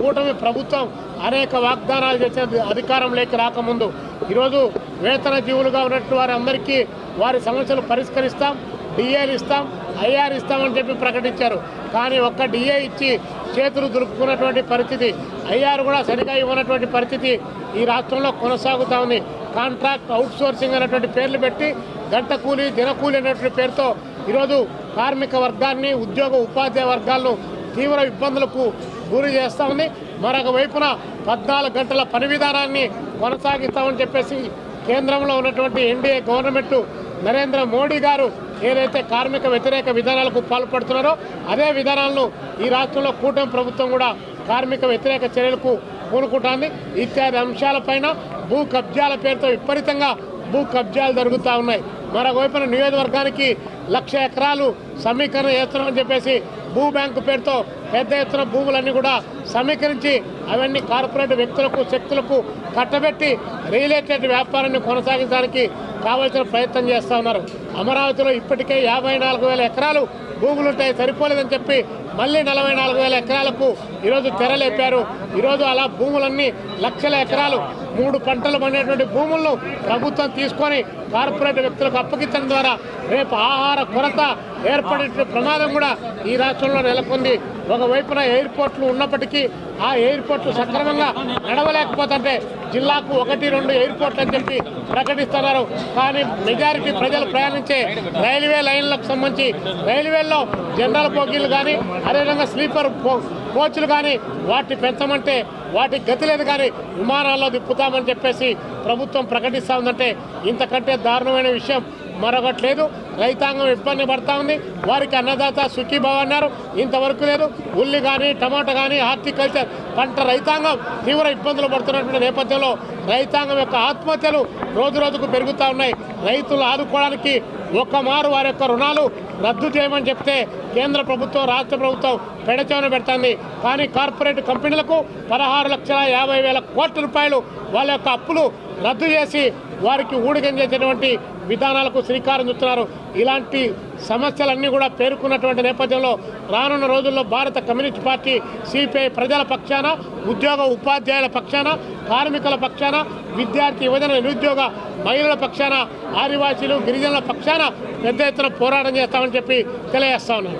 కూటమి ప్రభుత్వం అనేక వాగ్దానాలు చేసే అధికారంలోకి రాకముందు ఈరోజు వేతన జీవులుగా ఉన్నట్టు వారందరికీ వారి సమస్యలు పరిష్కరిస్తాం, డిఏలు ఇస్తాం, ఐఆర్ ఇస్తామని చెప్పి ప్రకటించారు. కానీ ఒక్క డిఏ ఇచ్చి చేతులు దులుపుకున్నటువంటి పరిస్థితి, ఐఆర్ కూడా సరిగా ఇవ్వనటువంటి పరిస్థితి ఈ రాష్ట్రంలో కొనసాగుతూ ఉంది. కాంట్రాక్ట్ అవుట్సోర్సింగ్ అనేటువంటి పేర్లు పెట్టి గంట కూలీ, దినకూలీ అనేటువంటి పేరుతో ఈరోజు కార్మిక వర్గాన్ని, ఉద్యోగ ఉపాధ్యాయ వర్గాలను తీవ్ర ఇబ్బందులకు గురి చేస్తూ ఉంది. మరొక వైపున 14 గంటల పని విధానాన్ని కొనసాగిస్తామని చెప్పేసి కేంద్రంలో ఉన్నటువంటి ఎన్డీఏ గవర్నమెంట్ నరేంద్ర మోడీ గారు ఏదైతే కార్మిక వ్యతిరేక విధానాలకు పాల్పడుతున్నారో అదే విధానాలను ఈ రాష్ట్రంలో కూటమి ప్రభుత్వం కూడా కార్మిక వ్యతిరేక చర్యలకు పూనుకుంటోంది. ఇత్యాది అంశాలపైన భూ కబ్జాల పేరుతో విపరీతంగా భూ కబ్జాలు జరుగుతూ ఉన్నాయి. మరోవైపున నియోజకవర్గానికి 1,00,000 ఎకరాలు సమీకరణ చేస్తున్నామని చెప్పేసి భూ బ్యాంకు పేరుతో పెద్ద ఎత్తున భూములన్నీ కూడా సమీకరించి అవన్నీ కార్పొరేట్ వ్యక్తులకు, శక్తులకు కట్టబెట్టి రియల్ ఎస్టేట్ వ్యాపారాన్ని కొనసాగించడానికి కావాల్సిన ప్రయత్నం చేస్తూ ఉన్నారు. అమరావతిలో ఇప్పటికే 54,000 ఎకరాలు భూములుంటాయి, సరిపోలేదని చెప్పి మళ్ళీ 44,000 ఎకరాలకు ఈరోజు తెరలేపారు. ఈరోజు అలా భూములన్నీ 1,00,000 ఎకరాలు 3 పంటలు పండేటువంటి భూములను ప్రభుత్వం తీసుకొని కార్పొరేట్ వ్యక్తులకు అప్పగించడం ద్వారా రేపు ఆహార కొరత ఏర్పడే ప్రమాదం కూడా ఈ రాష్ట్రంలో నెలకొంది. ఒకవైపున ఎయిర్పోర్ట్లు ఉన్నప్పటికీ ఆ ఎయిర్పోర్ట్లు సక్రమంగా నడవలేకపోతుంటే జిల్లాకు 1-2 ఎయిర్పోర్ట్లు అని చెప్పి ప్రకటిస్తున్నారు. కానీ మెజారిటీ ప్రజలు ప్రయాణించే రైల్వే లైన్లకు సంబంధించి రైల్వేల్లో జనరల్ బోగీలు కానీ అదేవిధంగా స్లీపర్ కోచ్లు కానీ వాటిని పెంచమంటే వాటికి గతి లేదు, కానీ విమానాల్లో తిప్పుతామని చెప్పేసి ప్రభుత్వం ప్రకటిస్తూ ఉందంటే ఇంతకంటే దారుణమైన విషయం మరొకటి లేదు. రైతాంగం ఇబ్బంది పడతా ఉంది. వారికి అన్నదాత సుఖీభావ అన్నారు, ఇంతవరకు లేదు. ఉల్లి కానీ, టమాటా కానీ, హార్టికల్చర్ పంట రైతాంగం తీవ్ర ఇబ్బందులు పడుతున్నటువంటి నేపథ్యంలో రైతాంగం యొక్క ఆత్మహత్యలు రోజు రోజుకు పెరుగుతూ ఉన్నాయి. రైతులు ఆదుకోవడానికి ఒక్కమారు వారి యొక్క రుణాలు రద్దు చేయమని చెప్తే కేంద్ర ప్రభుత్వం, రాష్ట్ర ప్రభుత్వం పెడచెవిన పెడుతుంది. కానీ కార్పొరేట్ కంపెనీలకు 16,50,000 కోట్ల రూపాయలు వాళ్ళ యొక్క అప్పులు రద్దు చేసి వారికి ఊడిగం చేసేటువంటి విధానాలకు శ్రీకారం చుడుతున్నారు. ఇలాంటి సమస్యలన్నీ కూడా పేర్కొన్నటువంటి నేపథ్యంలో రానున్న రోజుల్లో భారత కమ్యూనిస్ట్ పార్టీ సిపిఐ ప్రజల పక్షాన, ఉద్యోగ ఉపాధ్యాయుల పక్షాన, కార్మికుల పక్షాన, విద్యార్థి యువజన నిరుద్యోగ మహిళల పక్షాన, ఆదివాసీలు గిరిజనుల పక్షాన పెద్ద ఎత్తున పోరాటం చేస్తామని చెప్పి తెలియజేస్తా ఉన్నాను.